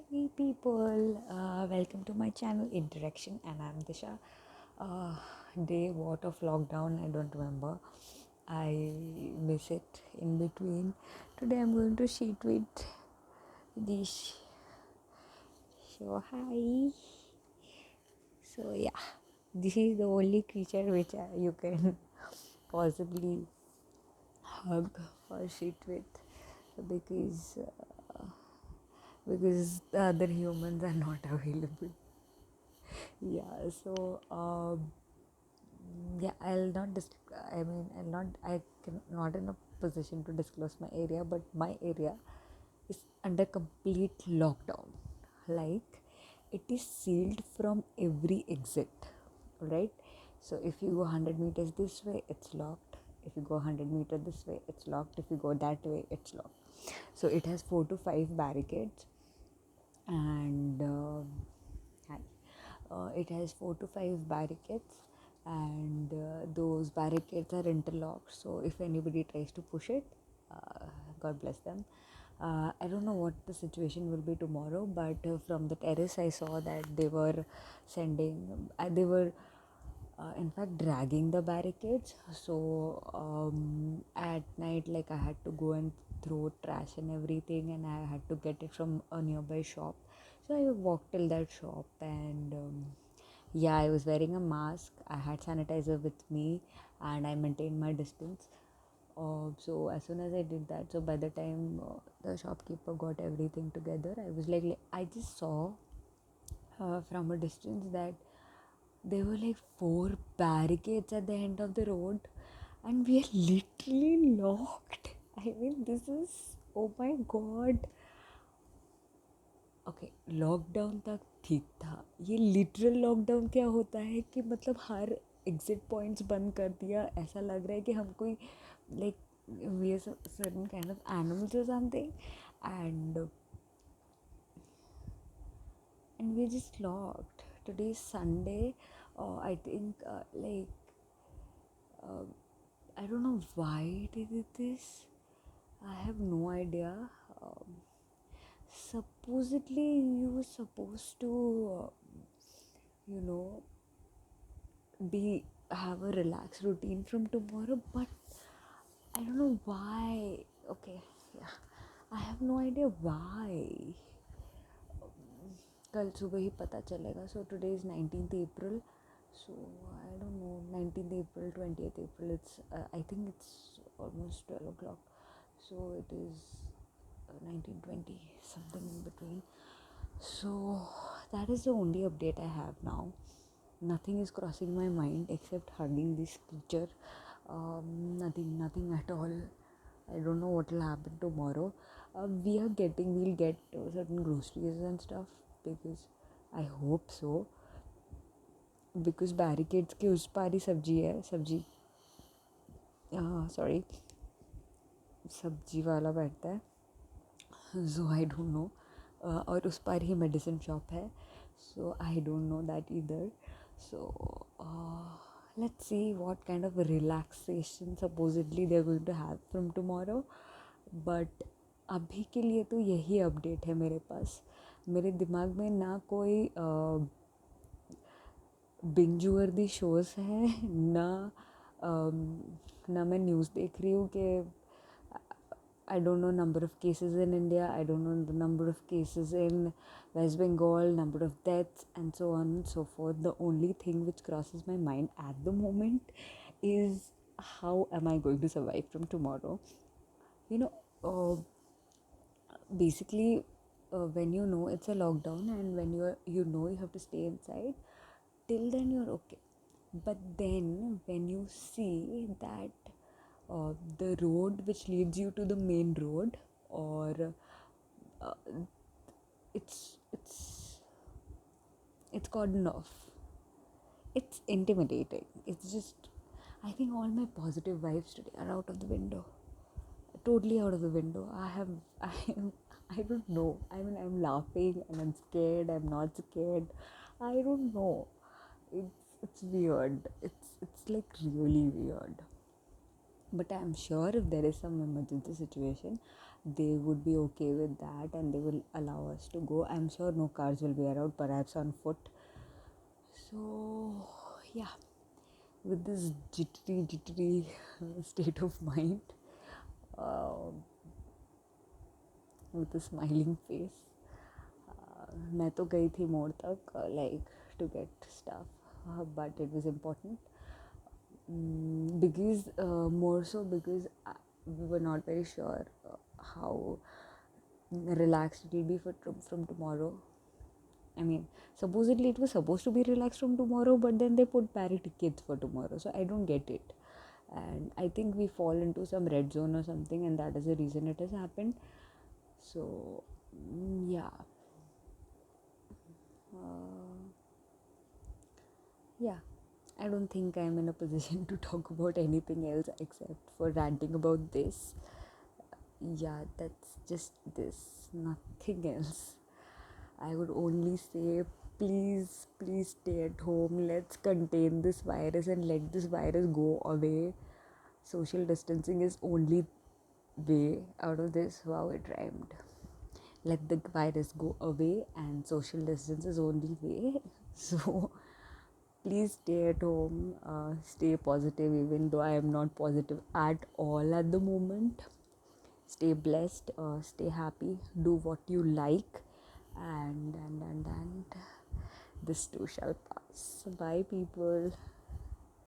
Hey people, welcome to my channel Interaction, and I'm Disha. Uh, Day what of lockdown? I don't remember. I miss it in between. Today I'm going to sheet with Dish. So hi. So yeah, this is the only creature which you can possibly hug or sheet with because because the other humans are not available. Yeah, so yeah, I'll not, I can not in a position to disclose my area, but my area is under complete lockdown. Like, it is sealed from every exit, right? So if you go 100 meters this way, it's locked. If you go 100 meters this way, it's locked. If you go that way, it's locked. So it has 4 to 5 barricades, and hi. It has 4 to 5 barricades, and those barricades are interlocked. So if anybody tries to push it, God bless them. I don't know what the situation will be tomorrow, but from the terrace I saw that they were they were in fact dragging the barricades. So at night, like, I had to go and throw trash and everything, and I had to get it from a nearby shop. So I walked till that shop, and yeah, I was wearing a mask. I had sanitizer with me, and I maintained my distance. So as soon as I did that, so by the time the shopkeeper got everything together, I was like I just saw from a distance that there were like 4 barricades at the end of the road, and we are literally locked. I mean, this is, oh my god. Okay, lockdown तक ठीक था. ये literal lockdown क्या होता है कि मतलब हर exit points बंद कर दिया. ऐसा लग रहा है कि हम कोई like we are certain kind of animals और something, and we're just locked. Today is Sunday. I think uh, I don't know why they did this. I have no idea. Um, Supposedly you were supposed to you know be have a relaxed routine from tomorrow, but I don't know why. Okay, yeah, I have no idea why. कल सुबह ही पता चलेगा. So today is 19th April. So I don't know, 19th April, 20th April, it's I think it's almost 12 o'clock. So it is 1920, something in between. So that is the only update I have now. Nothing is crossing my mind except hugging this creature. Nothing at all. I don't know what will happen tomorrow. We'll get certain groceries and stuff, because I hope so. Because barricades के उस पार ही सब्जी sorry सब्जी वाला बैठता है. So I don't know. और उस पार ही medicine shop है. So I don't know that either. So let's see what kind of relaxation supposedly they're going to have from tomorrow. But अभी के लिए तो यही अपडेट है मेरे पास. मेरे दिमाग में ना कोई बिंज वर्दी शोज़ है, ना मैं न्यूज़ देख रही हूँ कि I don't know number of cases in India, I don't know the number of cases in West Bengal, number of deaths, and so on and so forth. The only thing which crosses my mind at the moment is how am I going to survive from tomorrow. You know, basically, when you know it's a lockdown and when you have to stay inside, till then you're okay. But then when you see that the road which leads you to the main road, or uh, it's it's cordoned off, it's intimidating. It's just, I think all my positive vibes today are out of the window, totally out of the window. I don't know. I mean, I'm laughing and I'm scared. I'm not scared. I don't know. It's weird. It's like really weird. But I'm sure if there is some emergency situation, they would be okay with that and they will allow us to go. I'm sure no cars will be around, perhaps on foot. So yeah, with this jittery state of mind, uh, with a smiling face, मैं तो गई थी मोड़ तक, like to get stuff, but it was important, because more so because we were not very sure how relaxed it will be from tomorrow. I mean, supposedly it was supposed to be relaxed from tomorrow, but then they put parity kids for tomorrow, so I don't get it. And I think we fall into some red zone or something, and that is the reason it has happened. So yeah, yeah, I don't think I'm in a position to talk about anything else except for ranting about this. Yeah, that's just this, nothing else. I would only say, please stay at home. Let's contain this virus and let this virus go away. Social distancing is only way out of this. Wow, it rhymed. Let the virus go away and social distance is only way. So please stay at home, stay positive, even though I am not positive at all at the moment. Stay blessed, stay happy, do what you like, and this too shall pass. Bye, people.